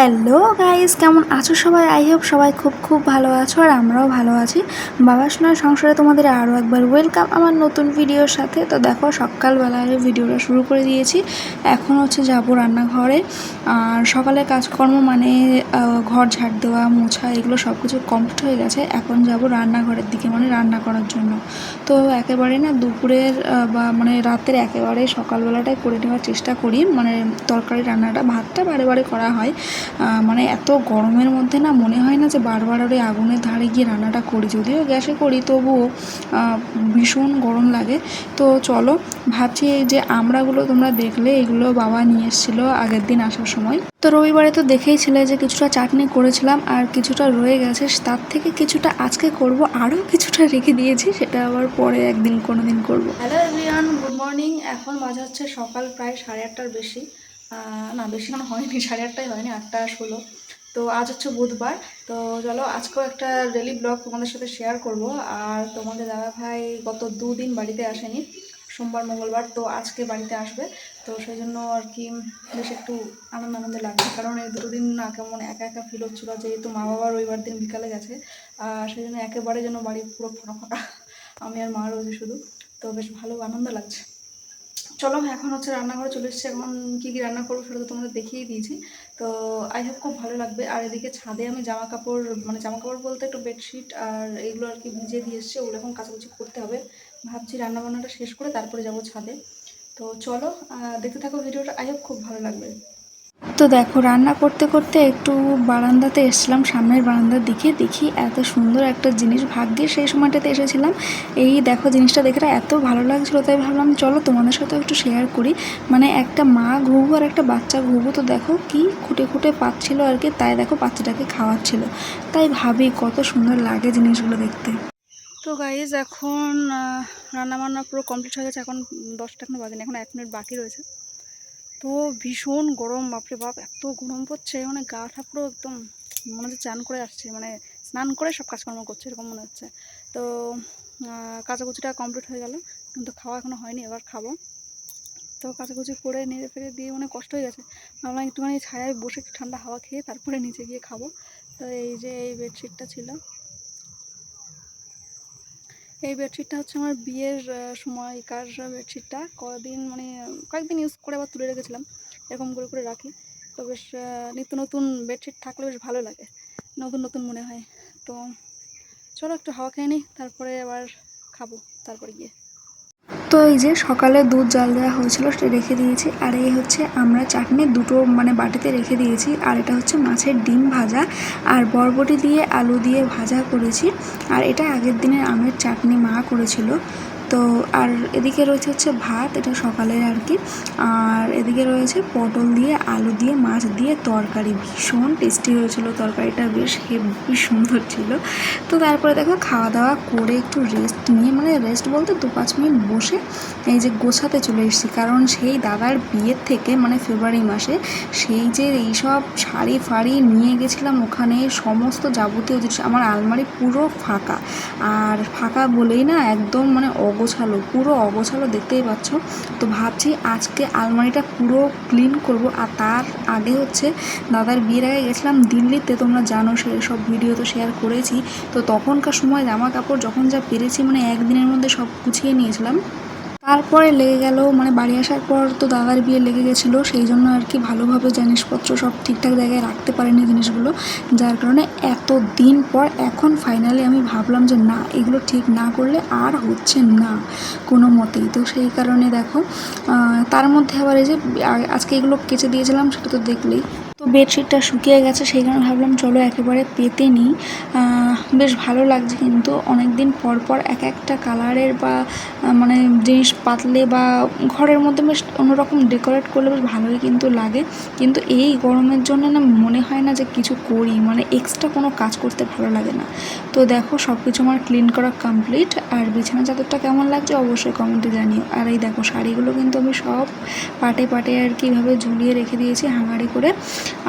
Hello guys, কেমন আছো সবাই? আই হোপ সবাই খুব খুব ভালো আছো আর আমরাও ভালো আছি। বাবা সোনার সংসারে তোমাদের আরও একবার ওয়েলকাম আমার নতুন ভিডিওর সাথে। তো দেখো সকালবেলায় ভিডিওটা শুরু করে দিয়েছি। এখন হচ্ছে যাবো রান্নাঘরে। আর সকালের কাজকর্ম মানে ঘর ঝাড় দেওয়া, মোছা, এগুলো সব কিছু কমপ্লিট হয়ে গেছে। এখন যাব রান্নাঘরের দিকে, মানে রান্না করার জন্য। তো একেবারে না দুপুরের বা মানে রাতের একেবারে সকালবেলাটাই করে নেওয়ার চেষ্টা করি। মানে তরকারি রান্নাটা, ভাতটা বারে বারে করা হয়। মানে এত গরমের মধ্যে না মনে হয় না যে বারবার ওই আগুনের ধারে গিয়ে রান্নাটা করি। যদিও গ্যাসে করি তবুও ভীষণ গরম লাগে। তো চলো, ভাবছি এই যে আমড়াগুলো তোমরা দেখলে, এগুলো বাবা নিয়ে এসেছিলো আগের দিন আসার সময়। তো রবিবারে তো দেখেইছিলে যে কিছুটা চাটনি করেছিলাম আর কিছুটা রয়ে গেছে, তার থেকে কিছুটা আজকে করব, আরও কিছুটা রেখে দিয়েছি, সেটা আবার পরে একদিন কোনো দিন করবো। Hello everyone, good morning. এখন বাজে হচ্ছে সকাল প্রায় 8:30টার বেশি। না বেশিক্ষণ হয়নি, 8:30টাই হয়নি, 8:16। তো আজ হচ্ছে বুধবার। তো চলো আজকেও একটা ডেলি ব্লগ তোমাদের সাথে শেয়ার করব। আর তোমাদের দাদা ভাই গত 2 দিন বাড়িতে আসেনি, সোমবার মঙ্গলবার, তো আজকে বাড়িতে আসবে। তো সেই জন্য আর কি বেশ একটু আনন্দ লাগছে, কারণ এই 2দিন না কেমন একা একা ফিল হচ্ছিলো, যেহেতু মা বাবা রবিবার দিন বিকালে গেছে। সেই জন্য একেবারে যেন বাড়ি পুরো ফাঁকা ফাঁকা, আমি আর মা রয়েছে শুধু। তো বেশ ভালো আনন্দ লাগছে। চলো এখন হচ্ছে রান্নাঘরে চলে এসেছি। এখন কী কী রান্না করবো সেটা তো তোমাদের দেখিয়ে দিয়েছি। তো আই হোপ খুব ভালো লাগবে। আর এদিকে ছাদে আমি জামা কাপড় বলতে একটু বেডশিট আর এইগুলো আর কি ভিজিয়ে দিয়ে এসেছি, ওগুলো এখন কাচাকুচি করতে হবে। ভাবছি রান্নাবান্নাটা শেষ করে তারপরে যাব ছাদে। তো চলো দেখতে থাকো ভিডিওটা, আই হোপ খুব ভালো লাগবে। তো দেখো রান্না করতে করতে একটু বারান্দাতে এসেছিলাম, সামনের বারান্দার দিকে, দেখি এত সুন্দর একটা জিনিস, ভাগ্যে সেই সময়টাতে এসেছিলাম। এই দেখো জিনিসটা দেখে এত ভালো লাগছিলো, তাই ভাবলাম চলো তোমাদের সাথেও একটু শেয়ার করি। মানে একটা মা ঘুঘু আর একটা বাচ্চা ঘুঘু, তো দেখো কি খুঁটে খুঁটে পাচ্ছিলো আর কি, তাই দেখো বাচ্চাটাকে খাওয়াচ্ছিল। তাই ভাবি কত সুন্দর লাগে জিনিসগুলো দেখতে। তো গাইজ এখন রান্নাবান্না পুরো কমপ্লিট হয়ে গেছে। এখন 10টা এখনো বাজেনি, এখন 1 মিনিট বাকি রয়েছে। তো ভীষণ গরম, বাপরে বাপ এত গরম পড়ছে, মানে গাটা পুরো একদম মনে হচ্ছে চান করে আসছে, মানে স্নান করে সব কাজকর্ম করছে এরকম মনে হচ্ছে। তো কাচাকুচিটা কমপ্লিট হয়ে গেল, কিন্তু খাওয়া এখনও হয়নি, এবার খাবো। তো কাচাকুচি করে নেড়ে ফেড়ে দিয়ে মানে কষ্ট হয়ে গেছে, ভাবলাম একটুখানি ছায়ায় বসে একটু ঠান্ডা হাওয়া খেয়ে তারপরে নিচে গিয়ে খাবো। তো এই যে এই বেডশিটটা ছিল, এই বেডশিটটা হচ্ছে আমার বিয়ের সময়কার বেডশিটটা। কয়েকদিন ইউজ করে আবার তুলে রেখেছিলাম, এরকম করে করে রাখি। তো বেশ নিত্য নতুন বেডশিট থাকলে বেশ ভালো লাগে, নতুন নতুন মনে হয়। তো চলো একটু হাওয়া খেয়ে নিই, তারপরে আবার খাবো তারপরে গিয়ে। তো এই যে সকালে দুধ জাল দেওয়া হয়েছিল, সেটা রেখে দিয়েছি। আর এই হচ্ছে আমরা চাটনি দুটো মানে বাটিতে রেখে দিয়েছি। আর এটা হচ্ছে মাছের ডিম ভাজা আর বরবটি দিয়ে আলু দিয়ে ভাজা করেছি। আর এটা আগের দিনের আমের চাটনি মা করেছিল। তো আর এদিকে রয়েছে হচ্ছে ভাত, এটা সকালের আর কি। আর এদিকে রয়েছে পটল দিয়ে আলু দিয়ে মাছ দিয়ে তরকারি, ভীষণ টেস্টি হয়েছিল তরকারিটা, বেশ হেভি সুন্দর ছিল। তো তারপরে দেখো খাওয়া দাওয়া করে একটু রেস্ট নিয়ে, মানে রেস্ট বলতে 2-5 মিনিট বসে এই যে গোছাতে চলে এসেছি। কারণ সেই দাদার বিয়ের থেকে মানে ফেব্রুয়ারি মাসে সেই যে এইসব শাড়ি ফাড়ি নিয়ে গেছিলাম ওখানে, সমস্ত যাবতীয় জিনিস, আমার আলমারি পুরো ফাঁকা। আর ফাঁকা বলেই না একদম মানে অগোছালো, পুরো অগোছালো দেখতেই পাচ্ছ। তো ভাবছি আজকে আলমারিটা পুরো ক্লিন করব। আর তার আগে হচ্ছে দাদার বিয়ের আগে গেছিলাম দিল্লিতে, তোমরা জানো, সেই সব ভিডিও তো শেয়ার করেছি। তো তখনকার সময় জামা কাপড় যখন যা পেরেছি মানে একদিনের মধ্যে সব গুছিয়ে নিয়েছিলাম। তারপরে লেগে গেল, মানে বাড়ি আসার পর তো দাদার বিয়ে লেগে গেছিলো, সেই জন্য আর কি ভালোভাবে জিনিসপত্র সব ঠিকঠাক জায়গায় রাখতে পারিনি জিনিসগুলো, যার কারণে এত দিন পর এখন ফাইনালি আমি ভাবলাম যে না, এগুলো ঠিক না করলে আর হচ্ছে না কোনো মতেই। তো সেই কারণে দেখো তার মধ্যে আবার এই যে আজকে এগুলো কেচে দিয়েছিলাম, সেটা তো দেখলেই। তো বেডশিটটা শুকিয়ে গেছে, সেই কারণে ভাবলাম চলো একেবারে পেতে নিই। বেশ ভালো লাগছে, কিন্তু অনেক দিন পর পর এক একটা কালারের বা মানে জিনিস পাতলে বা ঘরের মধ্যে বেশ অন্যরকম ডেকোরেট করলে বেশ ভালোই কিন্তু লাগে। কিন্তু এই গরমের জন্য না মনে হয় না যে কিছু করি, মানে এক্সট্রা কোনো কাজ করতে ভালো লাগে না। তো দেখো সব কিছু আমার ক্লিন করা কমপ্লিট। আর বিছানা চাদরটা কেমন লাগছে অবশ্যই কমেন্টে জানিও। আর এই দেখো শাড়িগুলো কিন্তু আমি সব পাটে পাটে আর কি এভাবে ঝুলিয়ে রেখে দিয়েছি হ্যাঙ্গারে করে।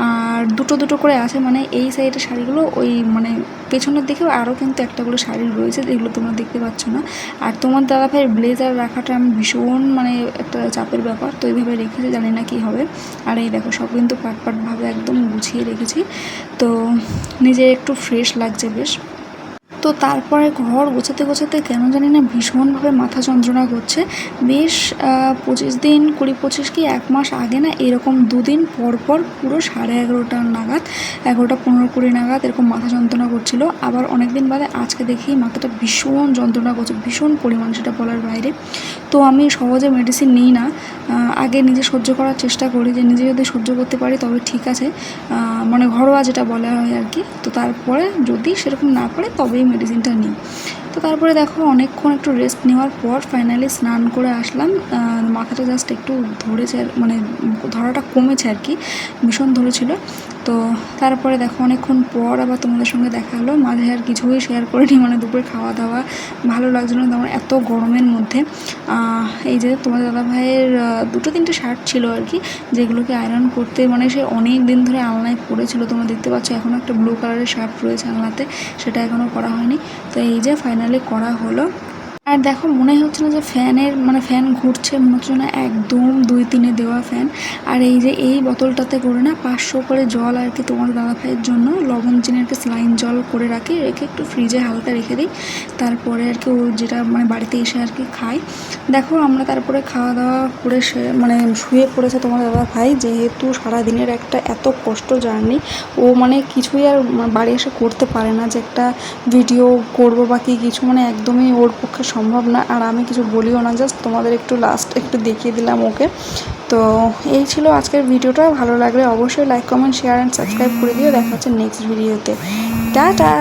আর দুটো দুটো করে আছে, মানে এই সাইডের শাড়িগুলো ওই মানে পেছনের দিকেও আরও কিন্তু একটা করে শাড়ি রয়েছে, যেগুলো তোমরা দেখতে পাচ্ছ না। আর তোমার দাদাভাইয়ের ব্লেজার রাখাটা আমি ভীষণ মানে একটা চাপের ব্যাপার, তো এইভাবে রেখেছি, জানি না কী হবে। আর এই দেখো সব কিন্তু পাটভাবে একদম গুছিয়ে রেখেছি, তো নিজে একটু ফ্রেশ লাগছে বেশ। তো তারপরে ঘর গোছাতে কেন জানি না ভীষণভাবে মাথা যন্ত্রণা করছে। বেশ 25 দিন 20-25 কি 1 মাস আগে না এরকম 2 দিন পর পুরো 11:30 নাগাদ, 11:15-20 নাগাদ এরকম মাথা যন্ত্রণা করছিল। আবার অনেক দিন বাদে আজকে দেখি মাথাটা ভীষণ যন্ত্রণা করছে, ভীষণ পরিমাণ, সেটা বলার বাইরে। তো আমি সহজে মেডিসিন নিই না, আগে নিজে সহ্য করার চেষ্টা করি, যে নিজে যদি সহ্য করতে পারি তবে ঠিক আছে, মানে ঘরোয়া যেটা বলা হয় আর কি। তো তারপরে যদি সেরকম না পারে তবেই মেডিসিনটা নিই। তো তারপরে দেখো অনেকক্ষণ একটু রেস্ট নেওয়ার পর ফাইনালি স্নান করে আসলাম। মাথাটা জাস্ট একটু ধরেছে, মানে ধরাটা কমেছে আর কি, ভীষণ ধরেছিল। তো তারপরে দেখো অনেকক্ষণ পর আবার তোমাদের সঙ্গে দেখা হলো। মাঝে আর কিছুই শেয়ার করিনি, মানে দুপুরে খাওয়া দাওয়া ভালো লাগছিল না তেমন এত গরমের মধ্যে। এই যে তোমাদের দাদাভাইয়ের 2-3টে শার্ট ছিল আর কি, যেগুলোকে আয়রন করতে মানে সে অনেক দিন ধরে আলনায় পড়েছিল, তোমরা দেখতে পাচ্ছ। এখনও একটা ব্লু কালারের শার্ট রয়েছে আলনাতে, সেটা এখনও করা হয়নি। তো এই যে ফাইনালি করা হলো। আর দেখো মনেই হচ্ছে না যে ফ্যান ঘুরছে, মনে হচ্ছে না একদম 2-3-এ দেওয়া ফ্যান। আর এই যে এই বোতলটাতে করে না 500 করে জল আর কি তোমার দাদাভাইয়ের জন্য লবণ চিনি একটা স্লাইন জল করে রেখে একটু ফ্রিজে হালকা রেখে দিই, তারপরে আর কি ও যেটা মানে বাড়িতে এসে আর কি খায়। দেখো আমরা তারপরে খাওয়া দাওয়া করে মানে শুয়ে পড়েছে তোমার দাদাভাই, যেহেতু সারাদিনের একটা এত কষ্ট জার্নি, ও মানে কিছুই আর বাড়ি এসে করতে পারে না, যে একটা ভিডিও করবো বা কিছু, মানে একদমই ওর পক্ষে সম্ভব না। আর আমি কিছু বলিও না, জাস্ট তোমাদের একটু লাস্ট একটু দেখিয়ে দিলাম ওকে। তো এই ছিল আজকের ভিডিওটা। ভালো লাগলে অবশ্যই like, comment, share and subscribe করে দিও। দেখা হচ্ছে নেক্সট ভিডিওতে। টাটা।